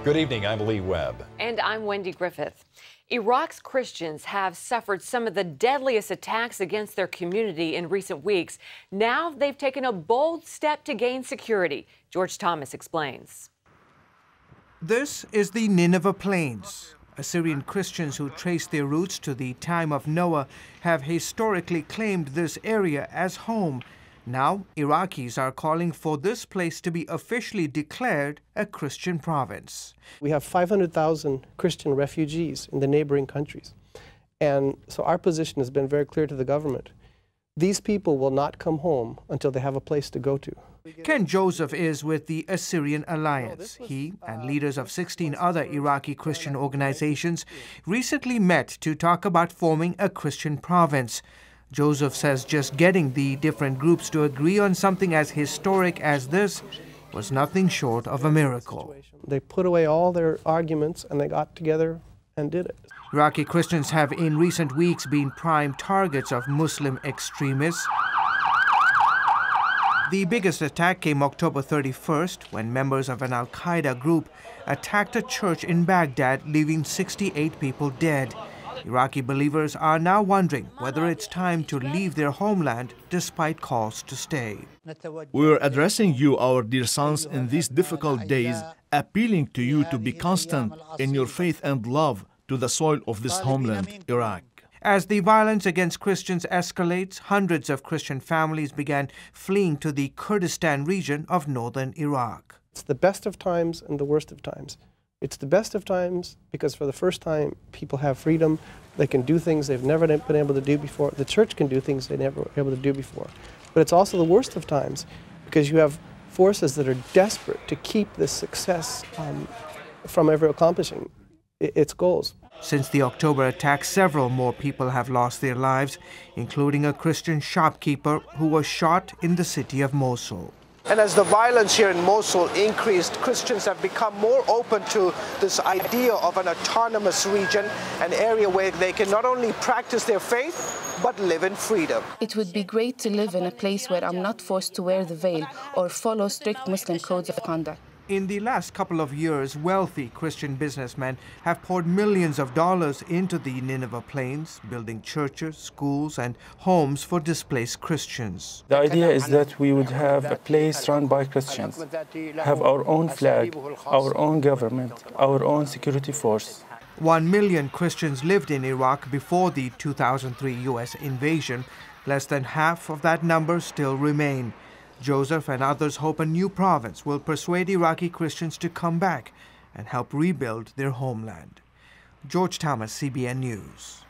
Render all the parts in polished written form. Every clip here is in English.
Good evening, I'm Lee Webb. And I'm Wendy Griffith. Iraq's Christians have suffered some of the deadliest attacks against their community in recent weeks. Now they've taken a bold step to gain security. George Thomas explains. This is the Nineveh Plains. Assyrian Christians who trace their roots to the time of Noah have historically claimed this area as home. Now, Iraqis are calling for this place to be officially declared a Christian province. We have 500,000 Christian refugees in the neighboring countries. And so our position has been very clear to the government. These people will not come home until they have a place to go to. Ken Joseph is with the Assyrian Alliance. He and leaders of 16 other Iraqi Christian organizations recently met to talk about forming a Christian province. Joseph says just getting the different groups to agree on something as historic as this was nothing short of a miracle. They put away all their arguments and they got together and did it. Iraqi Christians have in recent weeks been prime targets of Muslim extremists. The biggest attack came October 31st when members of an al-Qaeda group attacked a church in Baghdad, leaving 68 people dead. Iraqi believers are now wondering whether it's time to leave their homeland despite calls to stay. We are addressing you, our dear sons, in these difficult days, appealing to you to be constant in your faith and love to the soil of this homeland, Iraq. As the violence against Christians escalates, hundreds of Christian families began fleeing to the Kurdistan region of northern Iraq. It's the best of times and the worst of times. It's the best of times because for the first time people have freedom. They can do things they've never been able to do before. The church can do things they never were able to do before. But it's also the worst of times because you have forces that are desperate to keep this success from ever accomplishing its goals. Since the October attack, several more people have lost their lives, including a Christian shopkeeper who was shot in the city of Mosul. And as the violence here in Mosul increased, Christians have become more open to this idea of an autonomous region, an area where they can not only practice their faith, but live in freedom. It would be great to live in a place where I'm not forced to wear the veil or follow strict Muslim codes of conduct. In the last couple of years, wealthy Christian businessmen have poured millions of dollars into the Nineveh Plains, building churches, schools, and homes for displaced Christians. The idea is that we would have a place run by Christians, have our own flag, our own government, our own security force. 1 million Christians lived in Iraq before the 2003 U.S. invasion. Less than half of that number still remain. Joseph and others hope a new province will persuade Iraqi Christians to come back and help rebuild their homeland. George Thomas, CBN News.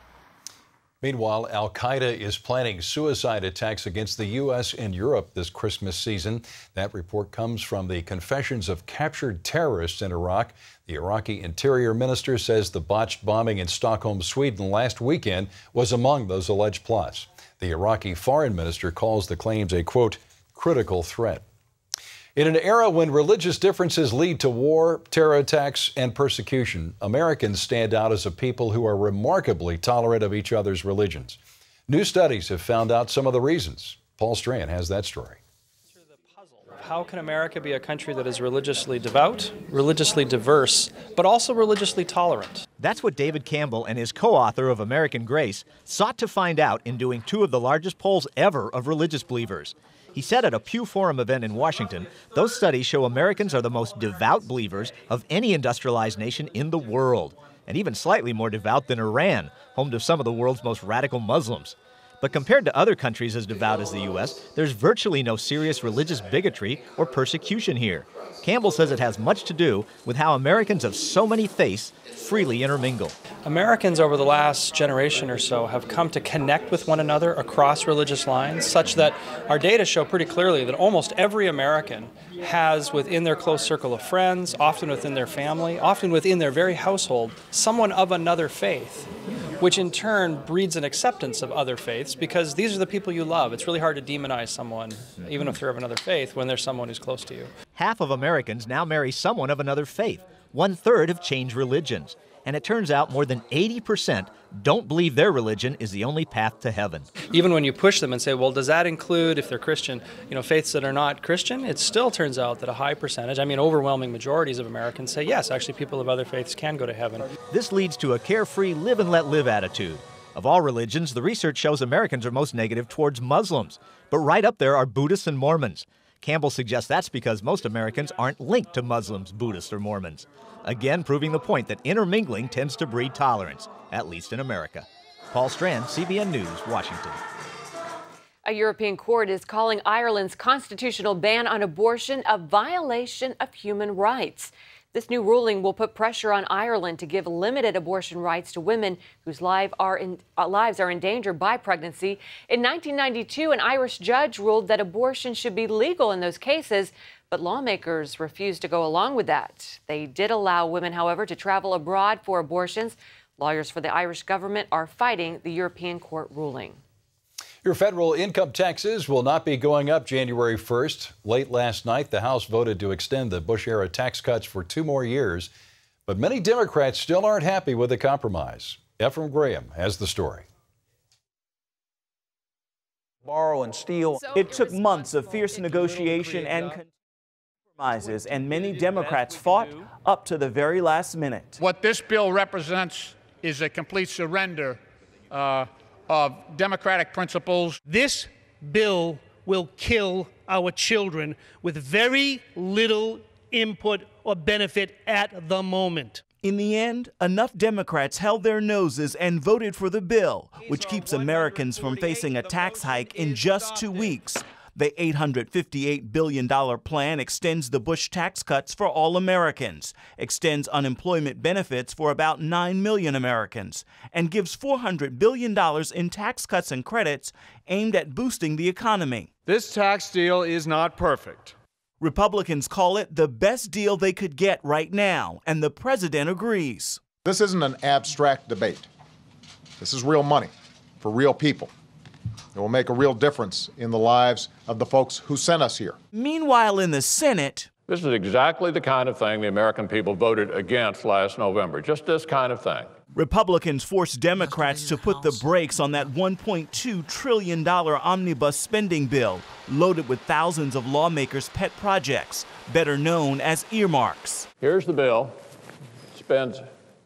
Meanwhile, al-Qaeda is planning suicide attacks against the U.S. and Europe this Christmas season. That report comes from the confessions of captured terrorists in Iraq. The Iraqi Interior Minister says the botched bombing in Stockholm, Sweden last weekend was among those alleged plots. The Iraqi Foreign Minister calls the claims a, quote, critical threat. In an era when religious differences lead to war, terror attacks, and persecution, Americans stand out as a people who are remarkably tolerant of each other's religions. New studies have found out some of the reasons. Paul Strand has that story. How can America be a country that is religiously devout, religiously diverse, but also religiously tolerant? That's what David Campbell and his co-author of American Grace sought to find out in doing two of the largest polls ever of religious believers. He said at a Pew Forum event in Washington, those studies show Americans are the most devout believers of any industrialized nation in the world, and even slightly more devout than Iran, home to some of the world's most radical Muslims. But compared to other countries as devout as the U.S., there's virtually no serious religious bigotry or persecution here. Campbell says it has much to do with how Americans of so many faiths freely intermingle. Americans over the last generation or so have come to connect with one another across religious lines, such that our data show pretty clearly that almost every American has within their close circle of friends, often within their family, often within their very household, someone of another faith, which in turn breeds an acceptance of other faiths because these are the people you love. It's really hard to demonize someone, even if they're of another faith, when there's someone who's close to you. Half of Americans now marry someone of another faith. 1/3 have changed religions. and it turns out more than 80% don't believe their religion is the only path to heaven. Even when you push them and say, well, does that include, if they're Christian, faiths that are not Christian? It still turns out that a high percentage, overwhelming majorities of Americans say, yes, actually people of other faiths can go to heaven. This leads to a carefree, live and let live attitude. Of all religions, the research shows Americans are most negative towards Muslims. But right up there are Buddhists and Mormons. Campbell suggests that's because most Americans aren't linked to Muslims, Buddhists, or Mormons. Again, proving the point that intermingling tends to breed tolerance, at least in America. Paul Strand, CBN News, Washington. A European court is calling Ireland's constitutional ban on abortion a violation of human rights. This new ruling will put pressure on Ireland to give limited abortion rights to women whose lives are endangered by pregnancy. In 1992, an Irish judge ruled that abortion should be legal in those cases, but lawmakers refused to go along with that. They did allow women, however, to travel abroad for abortions. Lawyers for the Irish government are fighting the European court ruling. Your federal income taxes will not be going up January 1st. Late last night, the House voted to extend the Bush-era tax cuts for 2 more years. But many Democrats still aren't happy with the compromise. Ephraim Graham has the story. Borrow and steal. It took months of fierce negotiation and compromises, and many Democrats fought up to the very last minute. What this bill represents is a complete surrender of democratic principles. This bill will kill our children with very little input or benefit at the moment. In the end, enough Democrats held their noses and voted for the bill, which keeps Americans from facing a tax hike in just 2 weeks. The $858 billion plan extends the Bush tax cuts for all Americans, extends unemployment benefits for about 9 million Americans, and gives $400 billion in tax cuts and credits aimed at boosting the economy. This tax deal is not perfect. Republicans call it the best deal they could get right now, and the president agrees. This isn't an abstract debate. This is real money for real people. It will make a real difference in the lives of the folks who sent us here. Meanwhile, in the Senate, this is exactly the kind of thing the American people voted against last November, just this kind of thing. Republicans forced Democrats to put the brakes on that $1.2 trillion omnibus spending bill, loaded with thousands of lawmakers' pet projects, better known as earmarks. Here's the bill. It spends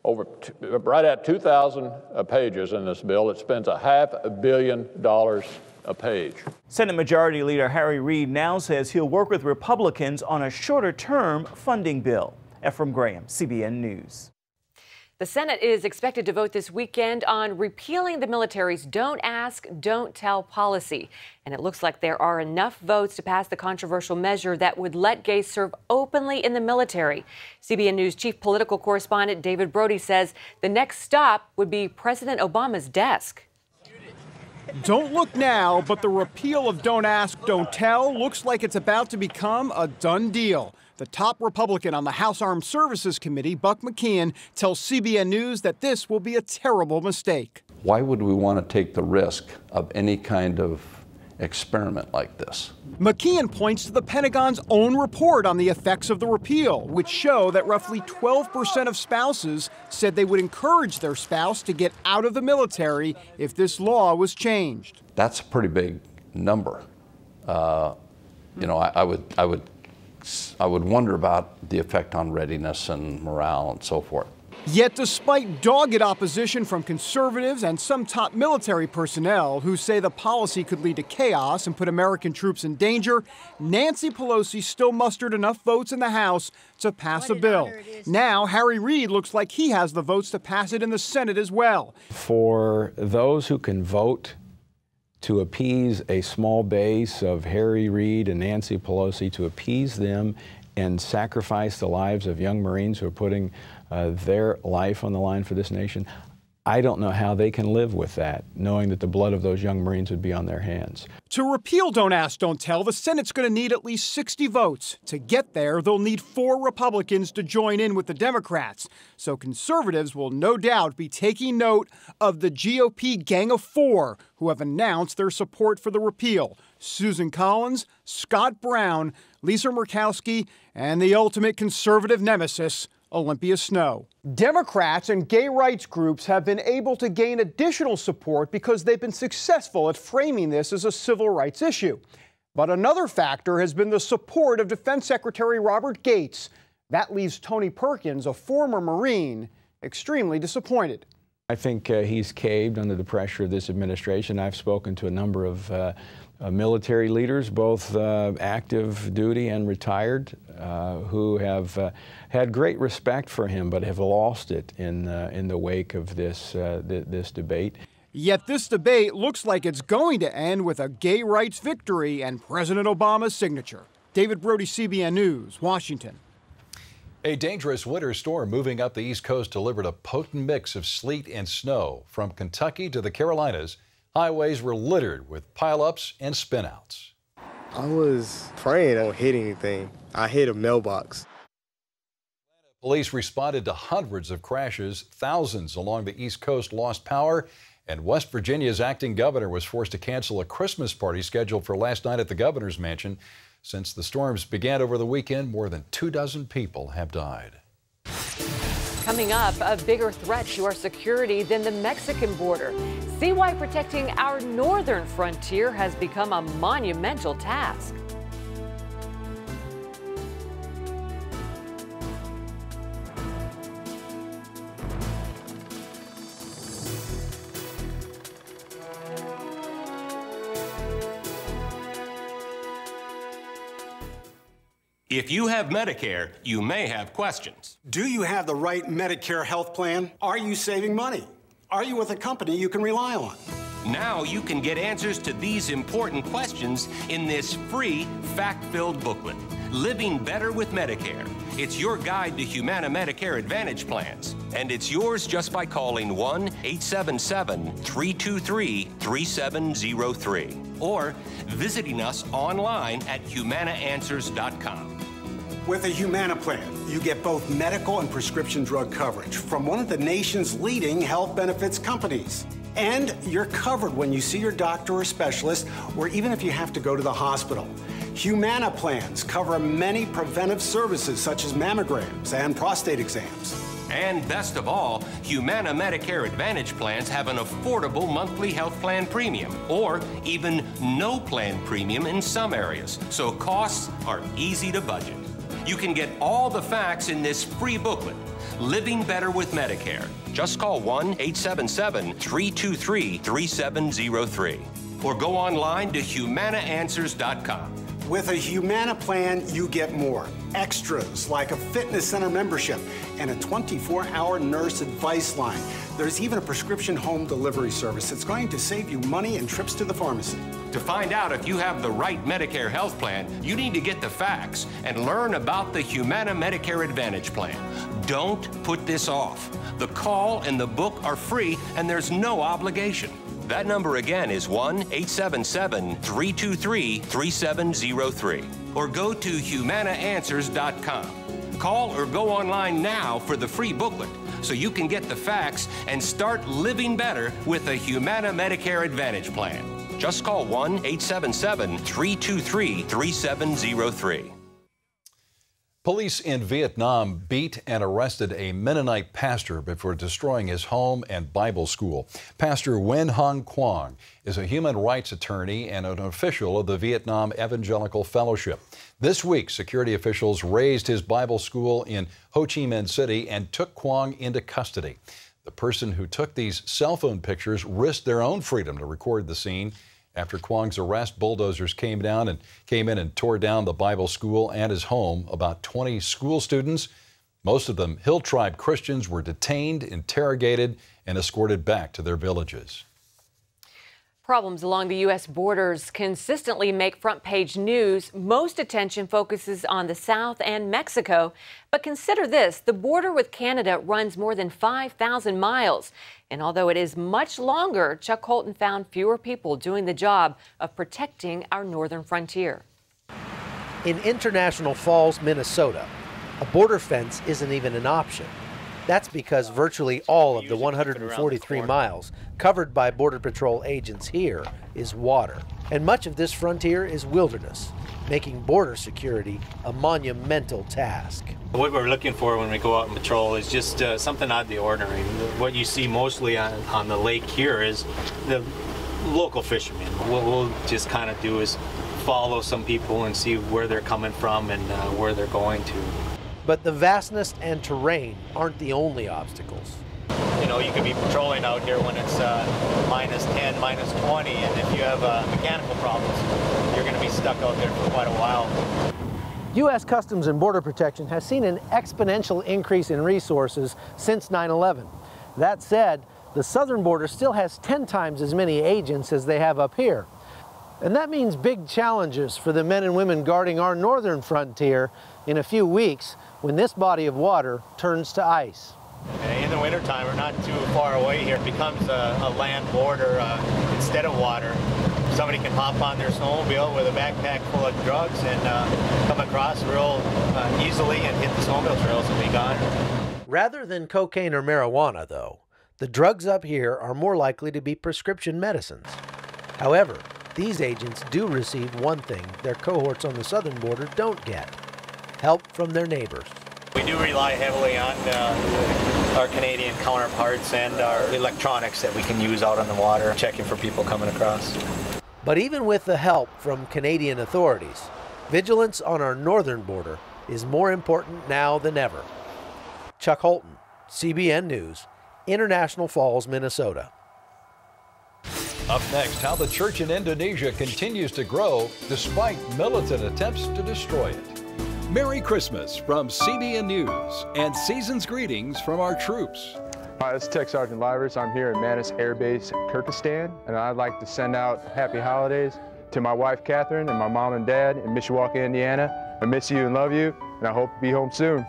right at 2,000 pages in this bill. It spends $500 million a page. Senate Majority Leader Harry Reid now says he'll work with Republicans on a shorter-term funding bill. Ephraim Graham, CBN News. The Senate is expected to vote this weekend on repealing the military's Don't Ask, Don't Tell policy. And it looks like there are enough votes to pass the controversial measure that would let gays serve openly in the military. CBN News chief political correspondent David Brody says the next stop would be President Obama's desk. Don't look now, but the repeal of Don't Ask, Don't Tell looks like it's about to become a done deal. The top Republican on the House Armed Services Committee, Buck McKeon, tells CBN News that this will be a terrible mistake. Why would we want to take the risk of any kind of experiment like this? McKeon points to the Pentagon's own report on the effects of the repeal, which show that roughly 12% of spouses said they would encourage their spouse to get out of the military if this law was changed. That's a pretty big number. I would wonder about the effect on readiness and morale and so forth. Yet despite dogged opposition from conservatives and some top military personnel who say the policy could lead to chaos and put American troops in danger, Nancy Pelosi still mustered enough votes in the House to pass a bill. Now Harry Reid looks like he has the votes to pass it in the Senate as well. For those who can vote to appease a small base of Harry Reid and Nancy Pelosi, to appease them and sacrifice the lives of young Marines who are putting their life on the line for this nation, I don't know how they can live with that, knowing that the blood of those young Marines would be on their hands. To repeal Don't Ask, Don't Tell, the Senate's going to need at least 60 votes. To get there, they'll need 4 Republicans to join in with the Democrats. So conservatives will no doubt be taking note of the GOP Gang of 4 who have announced their support for the repeal. Susan Collins, Scott Brown, Lisa Murkowski, and the ultimate conservative nemesis, Olympia Snow. Democrats and gay rights groups have been able to gain additional support because they've been successful at framing this as a civil rights issue. But another factor has been the support of Defense Secretary Robert Gates. That leaves Tony Perkins, a former Marine, extremely disappointed. I think he's caved under the pressure of this administration. I've spoken to a number of military leaders, both active duty and retired, who have had great respect for him, but have lost it in the wake of this debate. Yet this debate looks like it's going to end with a gay rights victory and President Obama's signature. David Brody, CBN News, Washington. A dangerous winter storm moving up the East Coast delivered a potent mix of sleet and snow. From Kentucky to the Carolinas, highways were littered with pileups and spinouts. I was praying I don't hit anything. I hit a mailbox. Police responded to hundreds of crashes. Thousands along the East Coast lost power, and West Virginia's acting governor was forced to cancel a Christmas party scheduled for last night at the governor's mansion. Since the storms began over the weekend, more than 24 people have died. Coming up, a bigger threat to our security than the Mexican border. See why protecting our northern frontier has become a monumental task. If you have Medicare, you may have questions. Do you have the right Medicare health plan? Are you saving money? Are you with a company you can rely on? Now you can get answers to these important questions in this free, fact-filled booklet, Living Better with Medicare. It's your guide to Humana Medicare Advantage plans, and it's yours just by calling 1-877-323-3703 or visiting us online at humanaanswers.com. With a Humana plan, you get both medical and prescription drug coverage from one of the nation's leading health benefits companies. And you're covered when you see your doctor or specialist, or even if you have to go to the hospital. Humana plans cover many preventive services such as mammograms and prostate exams. And best of all, Humana Medicare Advantage plans have an affordable monthly health plan premium, or even no plan premium in some areas, so costs are easy to budget. You can get all the facts in this free booklet, Living Better with Medicare. Just call 1-877-323-3703 or go online to humanaanswers.com. With a Humana plan, you get more. Extras like a fitness center membership and a 24-hour nurse advice line. There's even a prescription home delivery service that's going to save you money and trips to the pharmacy. To find out if you have the right Medicare health plan, you need to get the facts and learn about the Humana Medicare Advantage plan. Don't put this off. The call and the book are free and there's no obligation. That number again is 1-877-323-3703 or go to humanaanswers.com. Call or go online now for the free booklet so you can get the facts and start living better with a Humana Medicare Advantage plan. Just call 1-877-323-3703. Police in Vietnam beat and arrested a Mennonite pastor before destroying his home and Bible school. Pastor Nguyen Hong Quang is a human rights attorney and an official of the Vietnam Evangelical Fellowship. This week, security officials razed his Bible school in Ho Chi Minh City and took Quang into custody. The person who took these cell phone pictures risked their own freedom to record the scene. After Quang's arrest, bulldozers came in and tore down the Bible school and his home. About 20 school students, most of them Hill Tribe Christians, were detained, interrogated, and escorted back to their villages. Problems along the U.S. borders consistently make front-page news. Most attention focuses on the South and Mexico. But consider this, the border with Canada runs more than 5,000 miles. And although it is much longer, Chuck Holton found fewer people doing the job of protecting our northern frontier. In International Falls, Minnesota, a border fence isn't even an option. That's because virtually all of the 143 miles covered by Border Patrol agents here is water. And much of this frontier is wilderness, making border security a monumental task. What we're looking for when we go out and patrol is just something out of the ordinary. What you see mostly on the lake here is the local fishermen. What we'll just kind of do is follow some people and see where they're coming from and where they're going to. But the vastness and terrain aren't the only obstacles. You know, you could be patrolling out here when it's minus 10, minus 20, and if you have mechanical problems, you're going to be stuck out there for quite a while. U.S. Customs and Border Protection has seen an exponential increase in resources since 9/11. That said, the southern border still has 10 times as many agents as they have up here. And that means big challenges for the men and women guarding our northern frontier in a few weeks when this body of water turns to ice. In the wintertime, we're not too far away here. It becomes a land border instead of water. Somebody can hop on their snowmobile with a backpack full of drugs and come across real easily and hit the snowmobile trails and be gone. Rather than cocaine or marijuana, though, the drugs up here are more likely to be prescription medicines. However, these agents do receive one thing their cohorts on the southern border don't get: help from their neighbors. We do rely heavily on our Canadian counterparts and our electronics that we can use out on the water, checking for people coming across. But even with the help from Canadian authorities, vigilance on our northern border is more important now than ever. Chuck Holton, CBN News, International Falls, Minnesota. Up next, how the church in Indonesia continues to grow despite militant attempts to destroy it. Merry Christmas from CBN News and season's greetings from our troops. Hi, this is Tech Sergeant Livers. I'm here at Manis Air Base, Kyrgyzstan, and I'd like to send out happy holidays to my wife, Catherine, and my mom and dad in Mishawaka, Indiana. I miss you and love you, and I hope to be home soon.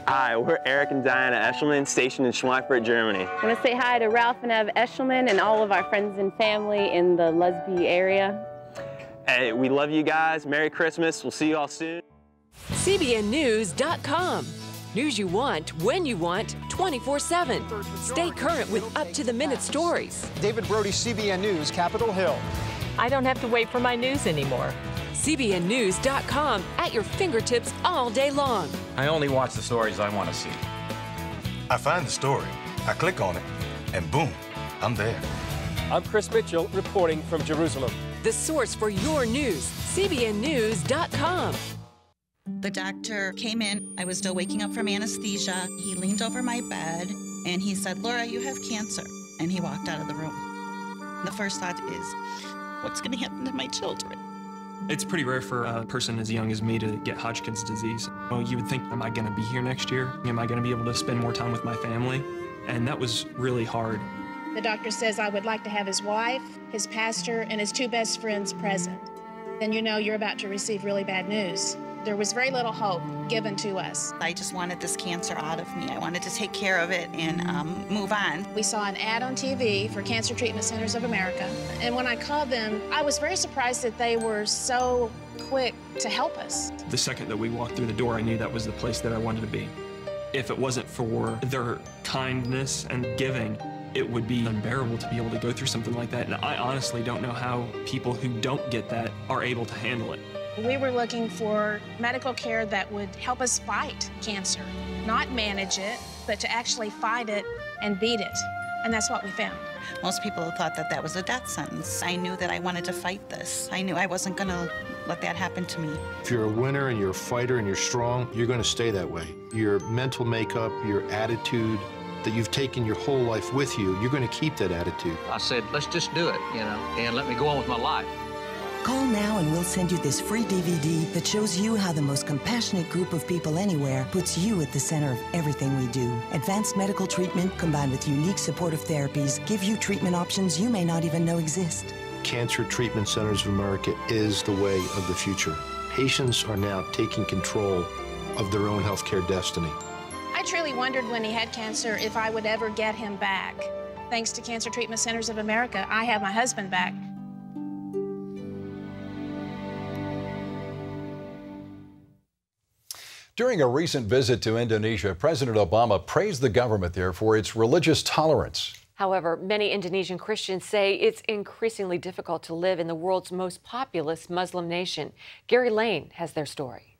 Hi, we're Eric and Diana Eshelman, stationed in Schweifert, Germany. I want to say hi to Ralph and Ev Eshelman and all of our friends and family in the Lusby area. Hey, we love you guys. Merry Christmas. We'll see you all soon. CBNNews.com. News you want, when you want, 24/7. Stay current with up-to-the-minute stories. David Brody, CBN News, Capitol Hill. I don't have to wait for my news anymore. CBNNews.com at your fingertips all day long. I only watch the stories I want to see. I find the story, I click on it, and boom, I'm there. I'm Chris Mitchell reporting from Jerusalem. The source for your news, CBNNews.com. The doctor came in. I was still waking up from anesthesia. He leaned over my bed and he said, "Laura, you have cancer." And he walked out of the room. The first thought is, what's going to happen to my children? It's pretty rare for a person as young as me to get Hodgkin's disease. You would think, am I going to be here next year? Am I going to be able to spend more time with my family? And that was really hard. The doctor says I would like to have his wife, his pastor, and his two best friends present. Then you know you're about to receive really bad news. There was very little hope given to us. I just wanted this cancer out of me. I wanted to take care of it and move on. We saw an ad on TV for Cancer Treatment Centers of America. And when I called them, I was very surprised that they were so quick to help us. The second that we walked through the door, I knew that was the place that I wanted to be. If it wasn't for their kindness and giving, it would be unbearable to be able to go through something like that. And I honestly don't know how people who don't get that are able to handle it. We were looking for medical care that would help us fight cancer, not manage it, but to actually fight it and beat it. And that's what we found. Most people thought that that was a death sentence. I knew that I wanted to fight this. I knew I wasn't going to let that happen to me. If you're a winner and you're a fighter and you're strong, you're going to stay that way. Your mental makeup, your attitude that you've taken your whole life with you, you're going to keep that attitude. I said, let's just do it, and let me go on with my life. Call now and we'll send you this free DVD that shows you how the most compassionate group of people anywhere puts you at the center of everything we do. Advanced medical treatment combined with unique supportive therapies give you treatment options you may not even know exist. Cancer Treatment Centers of America is the way of the future. Patients are now taking control of their own healthcare destiny. I truly wondered when he had cancer if I would ever get him back. Thanks to Cancer Treatment Centers of America, I have my husband back. During a recent visit to Indonesia, President Obama praised the government there for its religious tolerance. However, many Indonesian Christians say it's increasingly difficult to live in the world's most populous Muslim nation. Gary Lane has their story.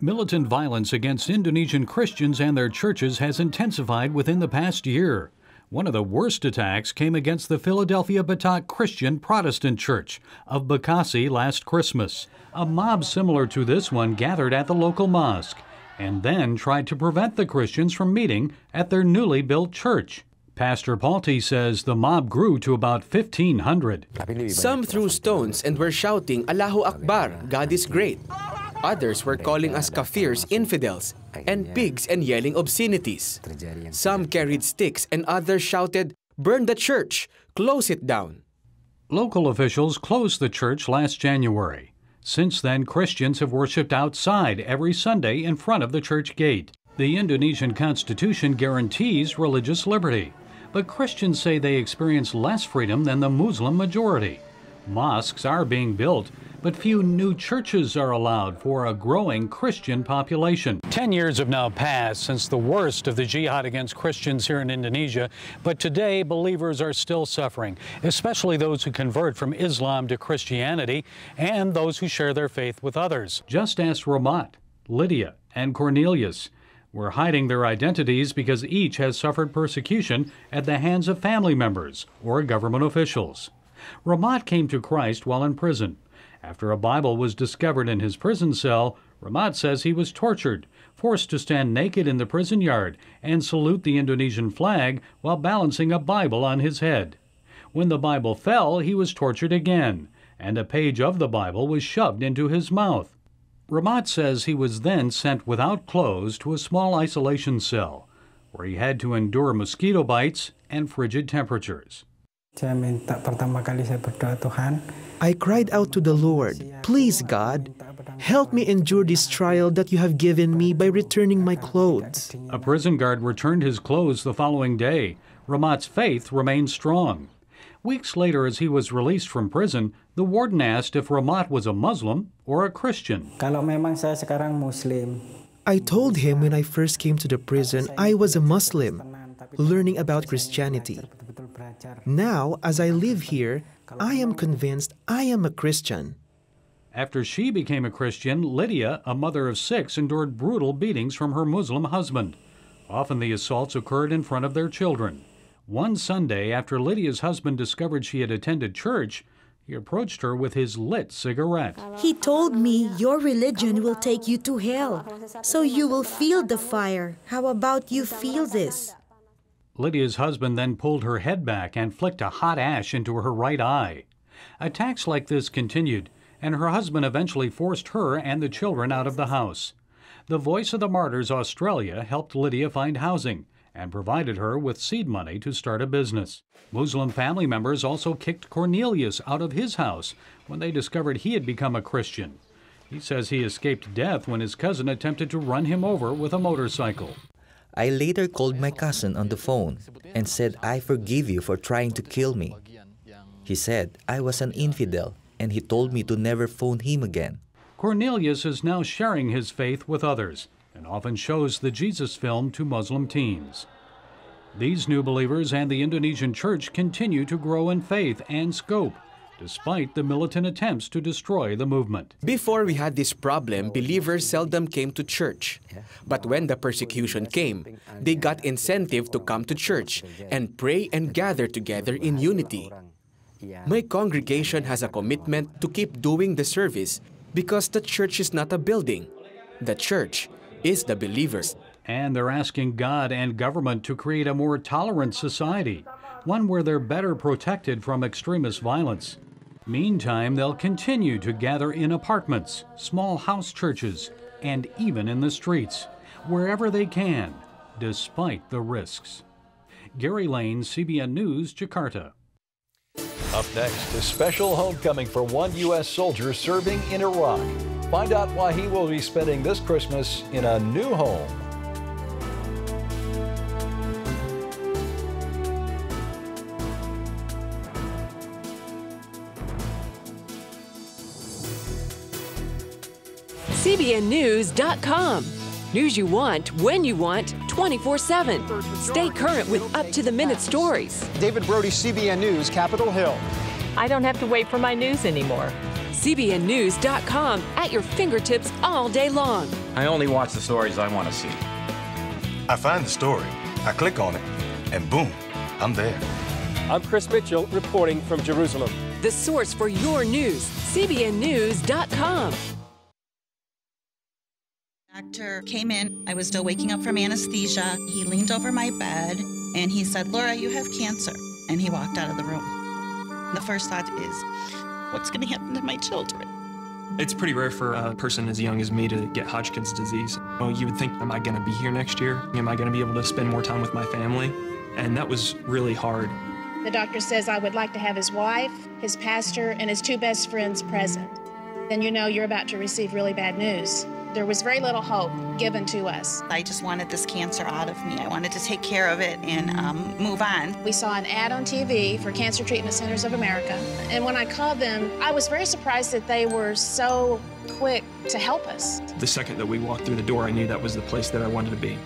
Militant violence against Indonesian Christians and their churches has intensified within the past year. One of the worst attacks came against the Philadelphia Batak Christian Protestant Church of Bekasi last Christmas. A mob similar to this one gathered at the local mosque and then tried to prevent the Christians from meeting at their newly built church. Pastor Palti says the mob grew to about 1,500. Some threw stones and were shouting, "Allahu Akbar, God is great." Others were calling us kafirs, infidels, and pigs and yelling obscenities. Some carried sticks and others shouted, "Burn the church! Close it down!" Local officials closed the church last January. Since then, Christians have worshipped outside every Sunday in front of the church gate. The Indonesian Constitution guarantees religious liberty, but Christians say they experience less freedom than the Muslim majority. Mosques are being built, but few new churches are allowed for a growing Christian population. 10 years have now passed since the worst of the jihad against Christians here in Indonesia, but today believers are still suffering, especially those who convert from Islam to Christianity and those who share their faith with others. Just ask Ramat, Lydia, and Cornelius. We're hiding their identities because each has suffered persecution at the hands of family members or government officials. Ramat came to Christ while in prison. After a Bible was discovered in his prison cell, Ramat says he was tortured, forced to stand naked in the prison yard and salute the Indonesian flag while balancing a Bible on his head. When the Bible fell, he was tortured again, and a page of the Bible was shoved into his mouth. Ramat says he was then sent without clothes to a small isolation cell, where he had to endure mosquito bites and frigid temperatures. I cried out to the Lord, "Please, God, help me endure this trial that you have given me by returning my clothes." A prison guard returned his clothes the following day. Ramat's faith remained strong. Weeks later, as he was released from prison, the warden asked if Ramat was a Muslim or a Christian. I told him when I first came to the prison I was a Muslim, learning about Christianity. Now, as I live here, I am convinced I am a Christian. After she became a Christian, Lydia, a mother of 6, endured brutal beatings from her Muslim husband. Often the assaults occurred in front of their children. One Sunday, after Lydia's husband discovered she had attended church, he approached her with his lit cigarette. He told me, "Your religion will take you to hell, so you will feel the fire. How about you feel this?" Lydia's husband then pulled her head back and flicked a hot ash into her right eye. Attacks like this continued, and her husband eventually forced her and the children out of the house. The Voice of the Martyrs Australia helped Lydia find housing and provided her with seed money to start a business. Muslim family members also kicked Cornelius out of his house when they discovered he had become a Christian. He says he escaped death when his cousin attempted to run him over with a motorcycle. I later called my cousin on the phone and said, "I forgive you for trying to kill me." He said I was an infidel, and he told me to never phone him again. Cornelius is now sharing his faith with others and often shows the Jesus film to Muslim teens. These new believers and the Indonesian church continue to grow in faith and scope, despite the militant attempts to destroy the movement. Before we had this problem, believers seldom came to church. But when the persecution came, they got incentive to come to church and pray and gather together in unity. My congregation has a commitment to keep doing the service because the church is not a building. The church is the believers. And they're asking God and government to create a more tolerant society, one where they're better protected from extremist violence. Meantime, they'll continue to gather in apartments, small house churches, and even in the streets, wherever they can, despite the risks. Gary Lane, CBN News, Jakarta. Up next, a special homecoming for one U.S. soldier serving in Iraq. Find out why he will be spending this Christmas in a new home. CBNNews.com. News you want, when you want, 24/7. Stay current with up-to-the-minute stories. David Brody, CBN News, Capitol Hill. I don't have to wait for my news anymore. CBNNews.com at your fingertips all day long. I only watch the stories I want to see. I find the story, I click on it, and boom, I'm there. I'm Chris Mitchell reporting from Jerusalem. The source for your news, CBNNews.com. Doctor came in. I was still waking up from anesthesia. He leaned over my bed and he said, "Laura, you have cancer." And he walked out of the room. The first thought is, what's going to happen to my children? It's pretty rare for a person as young as me to get Hodgkin's disease. Well, you would think, am I going to be here next year? Am I going to be able to spend more time with my family? And that was really hard. The doctor says I would like to have his wife, his pastor, and his two best friends present. Then you know you're about to receive really bad news. There was very little hope given to us. I just wanted this cancer out of me. I wanted to take care of it and move on. We saw an ad on TV for Cancer Treatment Centers of America, and when I called them, I was very surprised that they were so quick to help us. The second that we walked through the door, I knew that was the place that I wanted to be.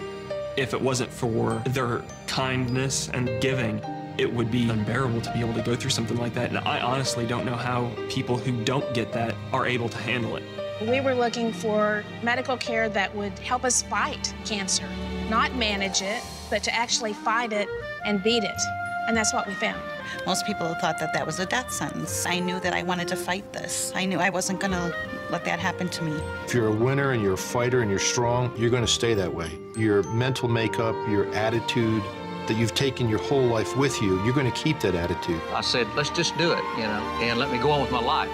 If it wasn't for their kindness and giving, it would be unbearable to be able to go through something like that. And I honestly don't know how people who don't get that are able to handle it. We were looking for medical care that would help us fight cancer, not manage it, but to actually fight it and beat it. And that's what we found. Most people thought that that was a death sentence. I knew that I wanted to fight this. I knew I wasn't going to let that happen to me. If you're a winner and you're a fighter and you're strong, you're going to stay that way. Your mental makeup, your attitude that you've taken your whole life with you, you're going to keep that attitude. I said, let's just do it, and let me go on with my life.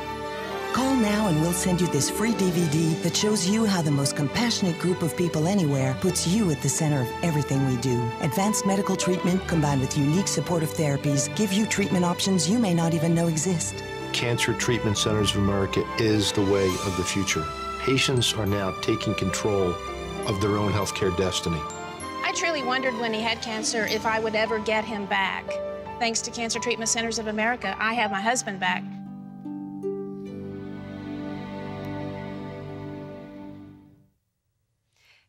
Call now and we'll send you this free DVD that shows you how the most compassionate group of people anywhere puts you at the center of everything we do. Advanced medical treatment combined with unique supportive therapies give you treatment options you may not even know exist. Cancer Treatment Centers of America is the way of the future. Patients are now taking control of their own healthcare destiny. I truly wondered when he had cancer if I would ever get him back. Thanks to Cancer Treatment Centers of America, I have my husband back.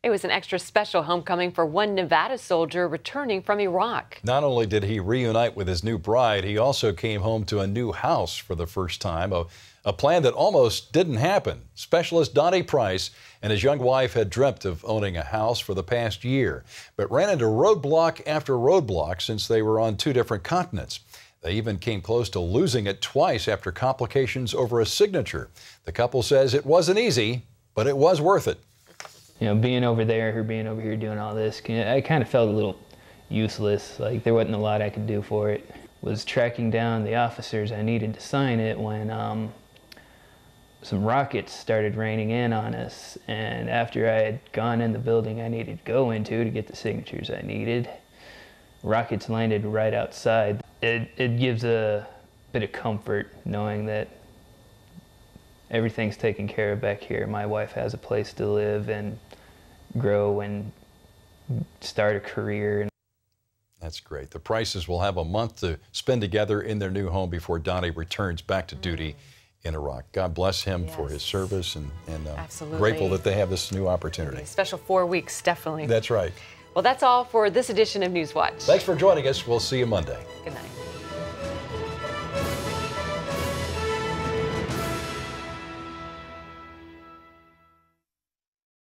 It was an extra special homecoming for one Nevada soldier returning from Iraq. Not only did he reunite with his new bride, he also came home to a new house for the first time, a plan that almost didn't happen. Specialist Donnie Price and his young wife had dreamt of owning a house for the past year, but ran into roadblock after roadblock since they were on two different continents. They even came close to losing it twice after complications over a signature. The couple says it wasn't easy, but it was worth it. You know, being over there or being over here doing all this, I kind of felt a little useless. Like there wasn't a lot I could do for it. Was tracking down the officers I needed to sign it when some rockets started raining in on us. And after I had gone in the building I needed to go into to get the signatures I needed, rockets landed right outside. It gives a bit of comfort knowing that everything's taken care of back here. My wife has a place to live and grow and start a career. That's great. The Prices will have a month to spend together in their new home before Donnie returns back to duty in Iraq. God bless him for his service and grateful that they have this new opportunity. Special 4 weeks, definitely. That's right. Well, that's all for this edition of Newswatch. Thanks for joining us. We'll see you Monday. Good night.